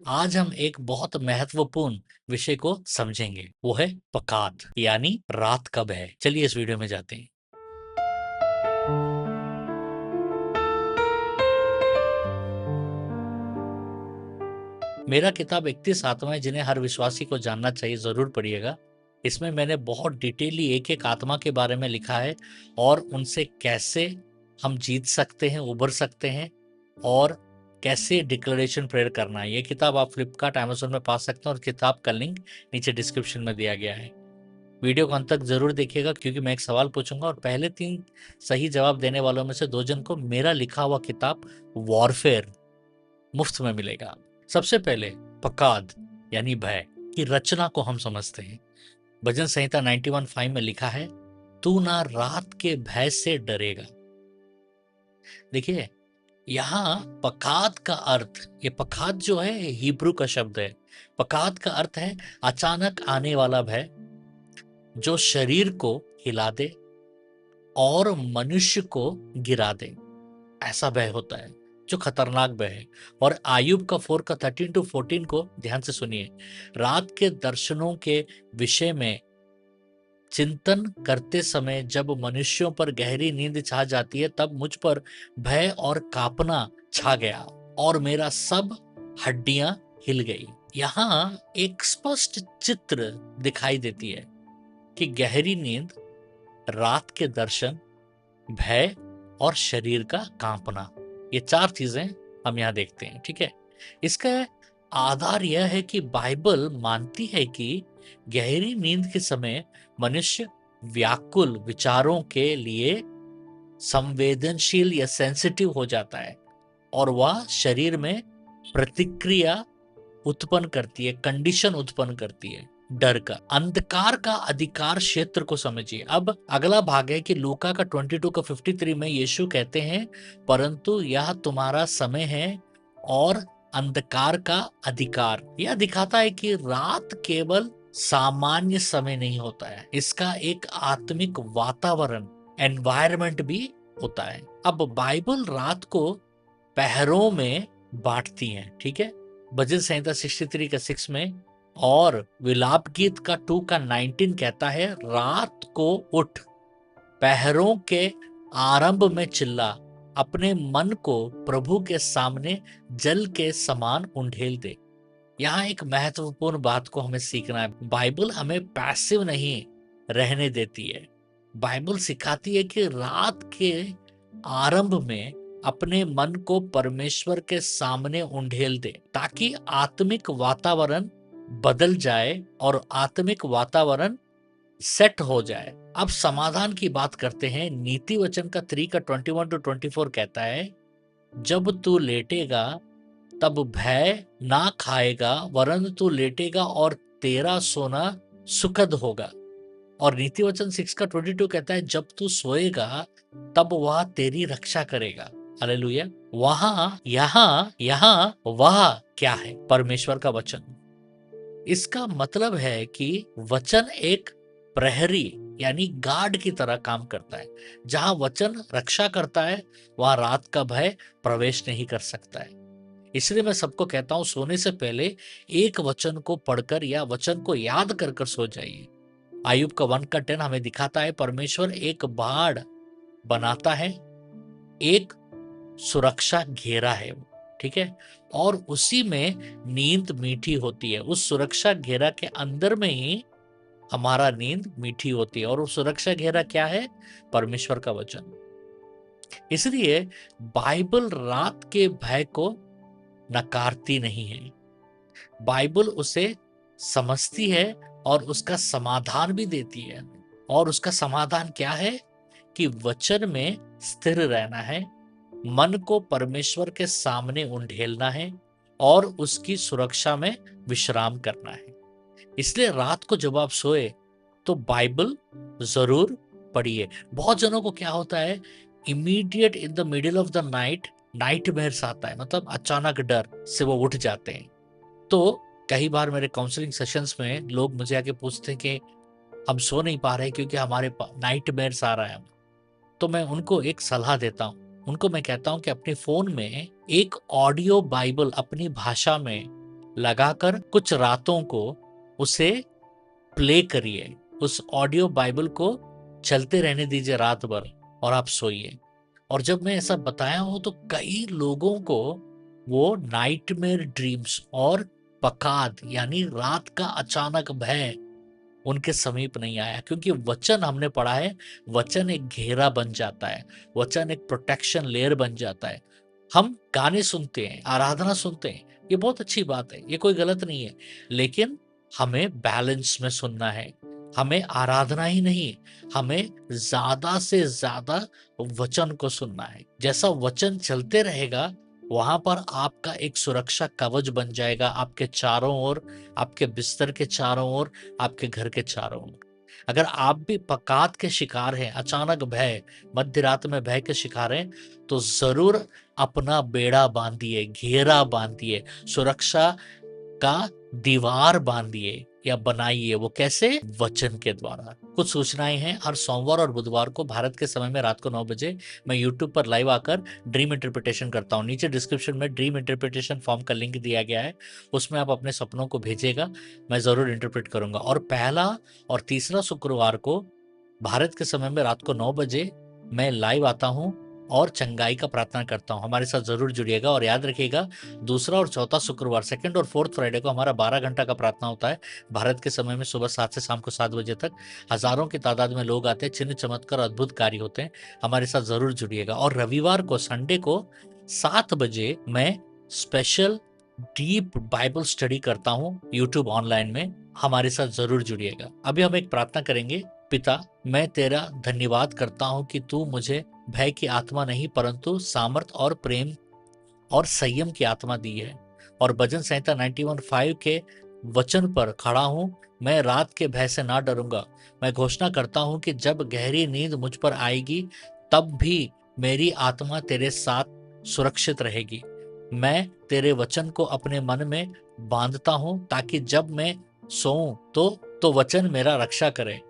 आज हम एक बहुत महत्वपूर्ण विषय को समझेंगे, वो है पकात यानी रात कब है। चलिए इस वीडियो में जाते हैं। मेरा किताब 31 आत्माएं जिन्हें हर विश्वासी को जानना चाहिए, जरूर पढ़िएगा। इसमें मैंने बहुत डिटेली एक एक आत्मा के बारे में लिखा है और उनसे कैसे हम जीत सकते हैं, उबर सकते हैं और कैसे डिक्लेरेशन प्रेयर करना है। ये किताब आप फ्लिपकार्ट, अमेज़न में पा सकते हैं और किताब का लिंक नीचे डिस्क्रिप्शन में दिया गया है। वीडियो को अंत तक जरूर देखिएगा क्योंकि मैं एक सवाल पूछूंगा और पहले 3 सही जवाब देने वालों में से 2 जन को मेरा लिखा हुआ किताब वॉरफेयर मुफ्त में मिलेगा। सबसे पहले पकाद यानी भय की रचना को हम समझते हैं। भजन संहिता 91:5 में लिखा है, तू ना रात के भय से डरेगा। देखिए, यहाँ पकाद का अर्थ, ये पकाद जो है हिब्रू का शब्द है। पकाद का अर्थ है अचानक आने वाला भय जो शरीर को हिला दे और मनुष्य को गिरा दे। ऐसा भय होता है जो खतरनाक भय है। और आयुब का 4 का 13-14 को ध्यान से सुनिए। रात के दर्शनों के विषय में चिंतन करते समय जब मनुष्यों पर गहरी नींद छा जाती है, तब मुझ पर भय और कांपना छा गया और मेरा सब हड्डियां हिल गई। यहाँ एक स्पष्ट चित्र दिखाई देती है कि गहरी नींद, रात के दर्शन, भय और शरीर का कांपना, ये 4 चीजें हम यहाँ देखते हैं। ठीक है, इसका आधार यह है कि बाइबल मानती है कि गहरी नींद के समय मनुष्य व्याकुल विचारों के लिए संवेदनशील या सेंसिटिव हो जाता है और वह शरीर में प्रतिक्रिया उत्पन्न करती है, कंडीशन उत्पन्न करती है डर का। अंधकार का अधिकार क्षेत्र को समझिए। अब अगला भाग है कि लूका का 22 का 53 में यीशु कहते हैं, परंतु यह तुम्हारा समय है और अंधकार का अधिकार। यह दिखाता है कि रात केवल सामान्य समय नहीं होता है, इसका एक आत्मिक वातावरण, एनवायरनमेंट भी होता है। अब बाइबल रात को पहरों में बांटती है। ठीक है, भजन संहिता 63 का 6 में और विलाप गीत का 2 का 19 कहता है, रात को उठ, पहरों के आरंभ में चिल्ला, अपने मन को प्रभु के सामने जल के समान उंडेल दे। यहाँ एक महत्वपूर्ण बात को हमें सीखना है। बाइबल हमें पैसिव नहीं रहने देती है। बाइबल सिखाती है कि रात के आरंभ में अपने मन को परमेश्वर के सामने उंडेल दे ताकि आत्मिक वातावरण बदल जाए और आत्मिक वातावरण सेट हो जाए। अब समाधान की बात करते हैं। नीति वचन का 3 का 21-24 कहता है, जब तू लेटेगा तब भय ना खाएगा, वरन तू लेटेगा और तेरा सोना सुखद होगा। और नीति वचन 6 का 22 कहता है, जब तू सोएगा तब वह तेरी रक्षा करेगा। हालेलुया। यहाँ वह क्या है? परमेश्वर का वचन। इसका मतलब है कि वचन एक प्रहरी यानी गार्ड की तरह काम करता है। जहां वचन रक्षा करता है, वहां रात का भय प्रवेश नहीं कर सकता है। इसलिए मैं सबको कहता हूं, सोने से पहले एक वचन को पढ़कर या वचन को याद कर कर सो जाइए। आयुब का 1 का 10 हमें दिखाता है, परमेश्वर एक बाड़ बनाता है, एक सुरक्षा घेरा है वो। ठीक है, और उसी में नींद मीठी होती है। उस सुरक्षा घेरा के अंदर में ही हमारा नींद मीठी होती है। और वो सुरक्षा घेरा क्या है? परमेश्वर का वचन। इसलिए बाइबल रात के भय को नकारती नहीं है, बाइबल उसे समझती है और उसका समाधान भी देती है। और उसका समाधान क्या है? कि वचन में स्थिर रहना है, मन को परमेश्वर के सामने उंडेलना है और उसकी सुरक्षा में विश्राम करना है। इसलिए रात को जब आप सोए तो बाइबल जरूर पढ़िए। बहुत जनों को क्या होता है, immediate in the middle of the night nightmares आता है, मतलब अचानक डर से वो उठ जाते हैं। तो कई बार मेरे काउंसलिंग सेशंस में लोग मुझे आके पूछते हैं कि हम सो नहीं पा रहे क्योंकि हमारे नाइटमेयर्स आ रहा है। तो मैं उनको एक सलाह देता हूँ। उनको मैं कहता हूँ कि अपने फोन में एक ऑडियो बाइबल अपनी भाषा में लगाकर कुछ रातों को उसे प्ले करिए, उस ऑडियो बाइबल को चलते रहने दीजिए रात भर और आप सोइए। और जब मैं ऐसा बताया हूं तो कई लोगों को वो नाइटमेयर ड्रीम्स और पकाद यानी रात का अचानक भय उनके समीप नहीं आया, क्योंकि वचन हमने पढ़ा है, वचन एक घेरा बन जाता है, वचन एक प्रोटेक्शन लेयर बन जाता है। हम गाने सुनते हैं, आराधना सुनते हैं, ये बहुत अच्छी बात है, ये कोई गलत नहीं है, लेकिन हमें बैलेंस में सुनना है। हमें आराधना ही नहीं, हमें ज्यादा से ज्यादा वचन को सुनना है। जैसा वचन चलते रहेगा वहां पर आपका एक सुरक्षा कवच बन जाएगा, आपके चारों ओर, आपके बिस्तर के चारों ओर, आपके घर के चारों ओर। अगर आप भी पकात के शिकार हैं, अचानक भय, मध्य रात में भय के शिकार हैं, तो जरूर अपना बेड़ा बांधिए, घेरा बांधिए, सुरक्षा का दीवार बांधिए या बनाइए। वो कैसे? वचन के द्वारा। कुछ सूचनाएं हैं, हर सोमवार और बुधवार को भारत के समय में रात को 9 बजे मैं यूट्यूब पर लाइव आकर ड्रीम इंटरप्रिटेशन करता हूं। नीचे डिस्क्रिप्शन में ड्रीम इंटरप्रिटेशन फॉर्म का लिंक दिया गया है, उसमें आप अपने सपनों को भेजिएगा, मैं जरूर इंटरप्रेट करूंगा। और पहला और तीसरा शुक्रवार को भारत के समय में रात को 9 बजे मैं लाइव आता हूं और चंगाई का प्रार्थना करता हूं। हमारे साथ जरूर जुड़िएगा और याद रखिएगा, दूसरा और चौथा शुक्रवार, सेकंड और फोर्थ फ्राइडे को हमारा 12 घंटा का प्रार्थना होता है भारत के समय में, सुबह 7 से शाम को 7 बजे तक। हजारों की तादाद में लोग आते हैं, चिन्ह चमत्कार अद्भुत कार्य होते हैं। हमारे साथ जरूर जुड़िएगा। और रविवार को, संडे को 7 बजे मैं स्पेशल डीप बाइबल स्टडी करता हूं यूट्यूब ऑनलाइन में। हमारे साथ जरूर जुड़िएगा। अभी हम एक प्रार्थना करेंगे। पिता, मैं तेरा धन्यवाद करता हूं कि तू मुझे भय की आत्मा नहीं परंतु सामर्थ और प्रेम और संयम की आत्मा दी है। और भजन संहिता 91:5 के वचन पर खड़ा हूं। मैं रात के भय से ना डरूंगा। मैं घोषणा करता हूं कि जब गहरी नींद मुझ पर आएगी तब भी मेरी आत्मा तेरे साथ सुरक्षित रहेगी। मैं तेरे वचन को अपने मन में बांधता हूं ताकि जब मैं सोऊं तो वचन मेरा रक्षा करे।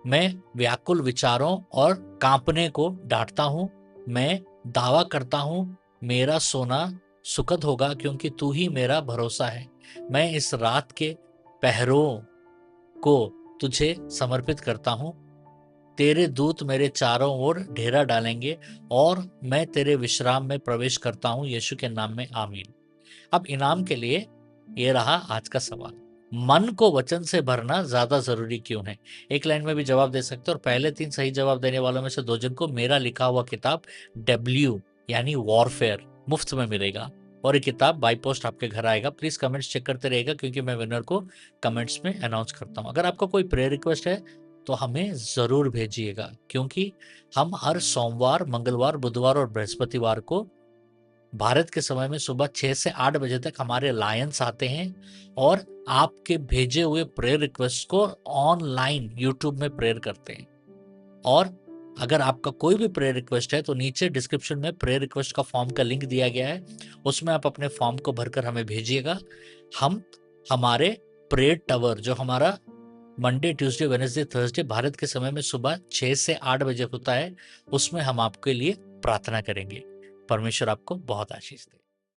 मैं व्याकुल विचारों और कांपने को डांटता हूं। मैं दावा करता हूं मेरा सोना सुखद होगा क्योंकि तू ही मेरा भरोसा है। मैं इस रात के पहरों को तुझे समर्पित करता हूं। तेरे दूत मेरे चारों ओर डेरा डालेंगे और मैं तेरे विश्राम में प्रवेश करता हूं, यीशु के नाम में आमीन। अब इनाम के लिए ये रहा आज का सवाल। मन को वचन से भरना ज्यादा जरूरी क्यों है? एक लाइन में भी जवाब दे सकते हो और पहले 3 सही जवाब देने वालों में से 2 जन को मेरा लिखा हुआ किताब डब्ल्यू यानी वॉरफेयर मुफ्त में मिलेगा और ये किताब बाई पोस्ट आपके घर आएगा। प्लीज कमेंट्स चेक करते रहेगा क्योंकि मैं विनर को कमेंट्स में अनाउंस करता हूँ। अगर आपका कोई प्रेयर रिक्वेस्ट है तो हमें जरूर भेजिएगा, क्योंकि हम हर सोमवार, मंगलवार, बुधवार और बृहस्पतिवार को भारत के समय में सुबह 6 से 8 बजे तक हमारे लायंस आते हैं और आपके भेजे हुए प्रेयर रिक्वेस्ट को ऑनलाइन यूट्यूब में प्रेयर करते हैं। और अगर आपका कोई भी प्रेयर रिक्वेस्ट है तो नीचे डिस्क्रिप्शन में प्रेयर रिक्वेस्ट का फॉर्म का लिंक दिया गया है, उसमें आप अपने फॉर्म को भरकर हमें भेजिएगा। हम हमारे प्रेयर टावर जो हमारा Monday, Tuesday, Wednesday, Thursday Bharat के समय में सुबह 6 से 8 बजे होता है, उसमें हम आपके लिए प्रार्थना करेंगे। परमेश्वर आपको बहुत आशीष दे।